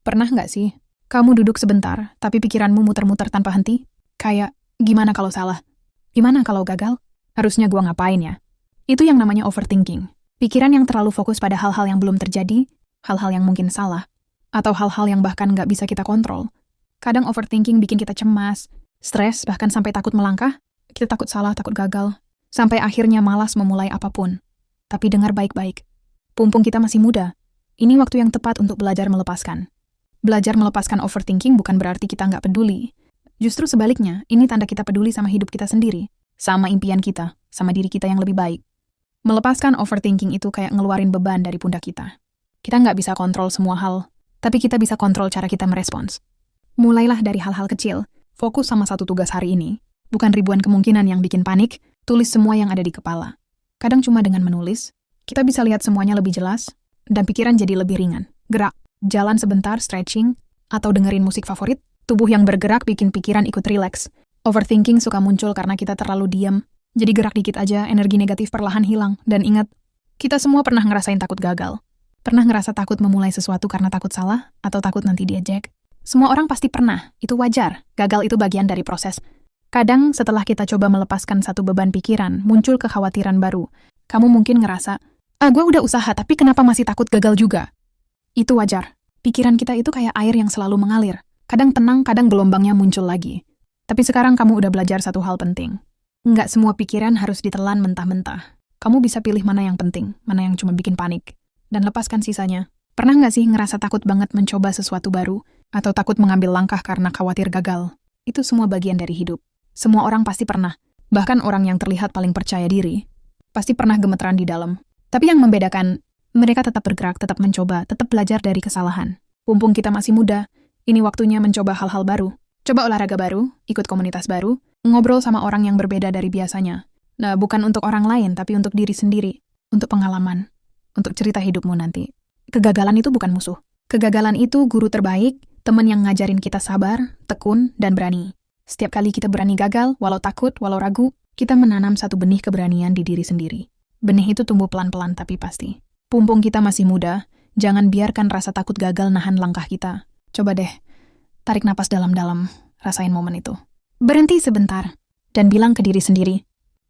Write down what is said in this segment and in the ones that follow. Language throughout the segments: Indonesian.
Pernah nggak sih, kamu duduk sebentar, tapi pikiranmu muter-muter tanpa henti? Kayak, gimana kalau salah? Gimana kalau gagal? Harusnya gua ngapain ya? Itu yang namanya overthinking. Pikiran yang terlalu fokus pada hal-hal yang belum terjadi, hal-hal yang mungkin salah, atau hal-hal yang bahkan nggak bisa kita kontrol. Kadang overthinking bikin kita cemas, stres, bahkan sampai takut melangkah. Kita takut salah, takut gagal, sampai akhirnya malas memulai apapun. Tapi dengar baik-baik. Mumpung kita masih muda, ini waktu yang tepat untuk belajar melepaskan. Belajar melepaskan overthinking bukan berarti kita nggak peduli. Justru sebaliknya, ini tanda kita peduli sama hidup kita sendiri, sama impian kita, sama diri kita yang lebih baik. Melepaskan overthinking itu kayak ngeluarin beban dari pundak kita. Kita nggak bisa kontrol semua hal, tapi kita bisa kontrol cara kita merespons. Mulailah dari hal-hal kecil, fokus sama satu tugas hari ini. Bukan ribuan kemungkinan yang bikin panik, tulis semua yang ada di kepala. Kadang cuma dengan menulis, kita bisa lihat semuanya lebih jelas, dan pikiran jadi lebih ringan. Gerak, jalan sebentar, stretching, atau dengerin musik favorit. Tubuh yang bergerak bikin pikiran ikut rileks. Overthinking suka muncul karena kita terlalu diam. Jadi gerak dikit aja, energi negatif perlahan hilang. Dan ingat, kita semua pernah ngerasain takut gagal. Pernah ngerasa takut memulai sesuatu karena takut salah, atau takut nanti diejek. Semua orang pasti pernah, itu wajar. Gagal itu bagian dari proses. Kadang setelah kita coba melepaskan satu beban pikiran, muncul kekhawatiran baru. Kamu mungkin ngerasa, gue udah usaha tapi kenapa masih takut gagal juga? Itu wajar. Pikiran kita itu kayak air yang selalu mengalir. Kadang tenang, kadang gelombangnya muncul lagi. Tapi sekarang kamu udah belajar satu hal penting. Nggak semua pikiran harus ditelan mentah-mentah. Kamu bisa pilih mana yang penting, mana yang cuma bikin panik. Dan lepaskan sisanya. Pernah nggak sih ngerasa takut banget mencoba sesuatu baru? Atau takut mengambil langkah karena khawatir gagal? Itu semua bagian dari hidup. Semua orang pasti pernah. Bahkan orang yang terlihat paling percaya diri, pasti pernah gemeteran di dalam. Tapi yang membedakan, mereka tetap bergerak, tetap mencoba, tetap belajar dari kesalahan. Mumpung kita masih muda, ini waktunya mencoba hal-hal baru. Coba olahraga baru, ikut komunitas baru, ngobrol sama orang yang berbeda dari biasanya. Nah, bukan untuk orang lain, tapi untuk diri sendiri. Untuk pengalaman. Untuk cerita hidupmu nanti. Kegagalan itu bukan musuh. Kegagalan itu guru terbaik, teman yang ngajarin kita sabar, tekun, dan berani. Setiap kali kita berani gagal, walau takut, walau ragu, kita menanam satu benih keberanian di diri sendiri. Benih itu tumbuh pelan-pelan tapi pasti. Mumpung kita masih muda, jangan biarkan rasa takut gagal nahan langkah kita. Coba deh, tarik napas dalam-dalam, rasain momen itu. Berhenti sebentar, dan bilang ke diri sendiri,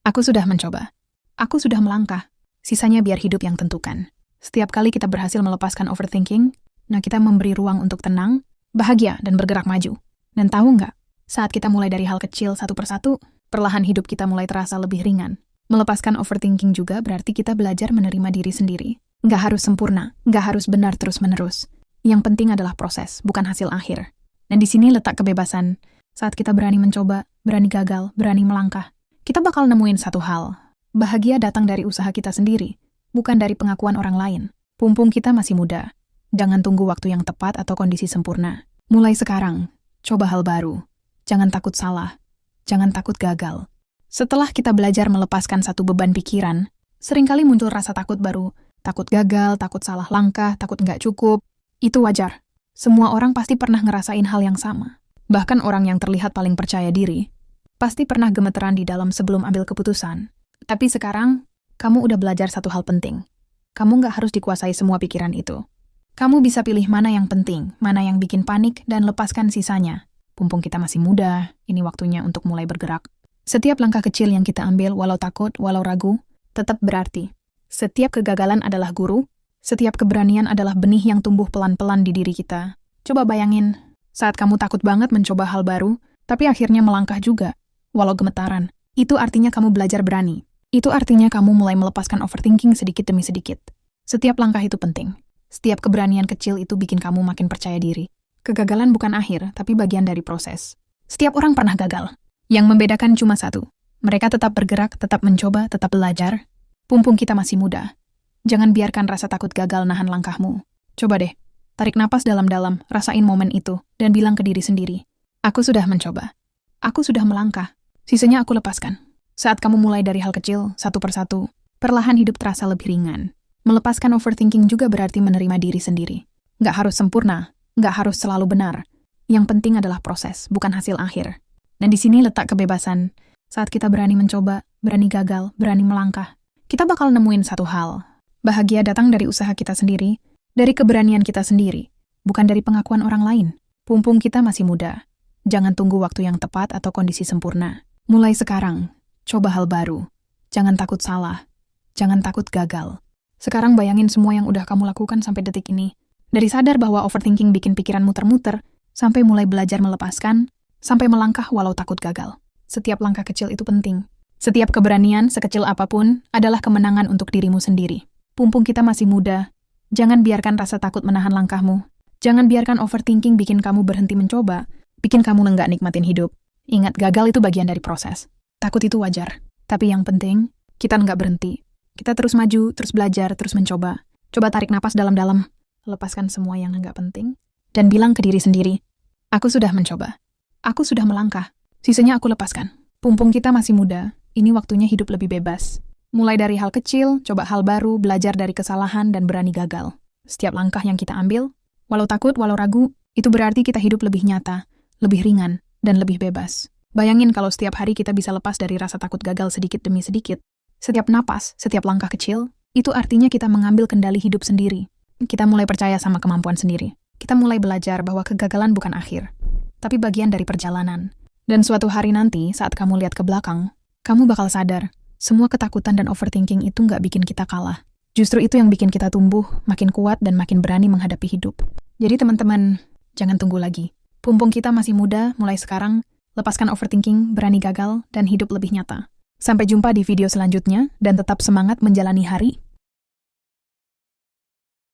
aku sudah mencoba. Aku sudah melangkah. Sisanya biar hidup yang tentukan. Setiap kali kita berhasil melepaskan overthinking, nah kita memberi ruang untuk tenang, bahagia, dan bergerak maju. Dan tahu nggak, saat kita mulai dari hal kecil satu persatu, perlahan hidup kita mulai terasa lebih ringan. Melepaskan overthinking juga berarti kita belajar menerima diri sendiri. Nggak harus sempurna, nggak harus benar terus-menerus. Yang penting adalah proses, bukan hasil akhir. Dan di sini letak kebebasan. Saat kita berani mencoba, berani gagal, berani melangkah, kita bakal nemuin satu hal. Bahagia datang dari usaha kita sendiri, bukan dari pengakuan orang lain. Mumpung kita masih muda, jangan tunggu waktu yang tepat atau kondisi sempurna. Mulai sekarang, coba hal baru. Jangan takut salah, jangan takut gagal. Setelah kita belajar melepaskan satu beban pikiran, seringkali muncul rasa takut baru. Takut gagal, takut salah langkah, takut nggak cukup. Itu wajar. Semua orang pasti pernah ngerasain hal yang sama. Bahkan orang yang terlihat paling percaya diri, pasti pernah gemeteran di dalam sebelum ambil keputusan. Tapi sekarang, kamu udah belajar satu hal penting. Kamu nggak harus dikuasai semua pikiran itu. Kamu bisa pilih mana yang penting, mana yang bikin panik, dan lepaskan sisanya. Mumpung kita masih muda, ini waktunya untuk mulai bergerak. Setiap langkah kecil yang kita ambil, walau takut, walau ragu, tetap berarti. Setiap kegagalan adalah guru, setiap keberanian adalah benih yang tumbuh pelan-pelan di diri kita. Coba bayangin, saat kamu takut banget mencoba hal baru, tapi akhirnya melangkah juga, walau gemetaran. Itu artinya kamu belajar berani. Itu artinya kamu mulai melepaskan overthinking sedikit demi sedikit. Setiap langkah itu penting. Setiap keberanian kecil itu bikin kamu makin percaya diri. Kegagalan bukan akhir, tapi bagian dari proses. Setiap orang pernah gagal. Yang membedakan cuma satu. Mereka tetap bergerak, tetap mencoba, tetap belajar. Mumpung kita masih muda. Jangan biarkan rasa takut gagal nahan langkahmu. Coba deh, tarik napas dalam-dalam, rasain momen itu, dan bilang ke diri sendiri, aku sudah mencoba. Aku sudah melangkah. Sisanya aku lepaskan. Saat kamu mulai dari hal kecil, satu persatu, perlahan hidup terasa lebih ringan. Melepaskan overthinking juga berarti menerima diri sendiri. Nggak harus sempurna, nggak harus selalu benar. Yang penting adalah proses, bukan hasil akhir. Dan di sini letak kebebasan. Saat kita berani mencoba, berani gagal, berani melangkah, kita bakal nemuin satu hal. Bahagia datang dari usaha kita sendiri, dari keberanian kita sendiri. bukan dari pengakuan orang lain. Pumpung kita masih muda. Jangan tunggu waktu yang tepat atau kondisi sempurna. Mulai sekarang, coba hal baru. Jangan takut salah. Jangan takut gagal. Sekarang bayangin semua yang udah kamu lakukan sampai detik ini. Dari sadar bahwa overthinking bikin pikiran muter-muter, sampai mulai belajar melepaskan, sampai melangkah walau takut gagal. Setiap langkah kecil itu penting. Setiap keberanian, sekecil apapun, adalah kemenangan untuk dirimu sendiri. Pumpung kita masih muda, jangan biarkan rasa takut menahan langkahmu. Jangan biarkan overthinking bikin kamu berhenti mencoba, bikin kamu nggak nikmatin hidup. Ingat, gagal itu bagian dari proses. Takut itu wajar. Tapi yang penting, kita nggak berhenti. Kita terus maju, terus belajar, terus mencoba. Coba tarik napas dalam-dalam. Lepaskan semua yang nggak penting. Dan bilang ke diri sendiri, aku sudah mencoba. Aku sudah melangkah. Sisanya aku lepaskan. Pumpung kita masih muda, ini waktunya hidup lebih bebas. Mulai dari hal kecil, coba hal baru, belajar dari kesalahan, dan berani gagal. Setiap langkah yang kita ambil, walau takut, walau ragu, itu berarti kita hidup lebih nyata, lebih ringan, dan lebih bebas. Bayangin kalau setiap hari kita bisa lepas dari rasa takut gagal sedikit demi sedikit. Setiap napas, setiap langkah kecil, itu artinya kita mengambil kendali hidup sendiri. Kita mulai percaya sama kemampuan sendiri. Kita mulai belajar bahwa kegagalan bukan akhir, tapi bagian dari perjalanan. Dan suatu hari nanti, saat kamu lihat ke belakang, kamu bakal sadar, semua ketakutan dan overthinking itu nggak bikin kita kalah. Justru itu yang bikin kita tumbuh, makin kuat dan makin berani menghadapi hidup. Jadi teman-teman, jangan tunggu lagi. Pumpung kita masih muda, mulai sekarang, lepaskan overthinking, berani gagal, dan hidup lebih nyata. Sampai jumpa di video selanjutnya, dan tetap semangat menjalani hari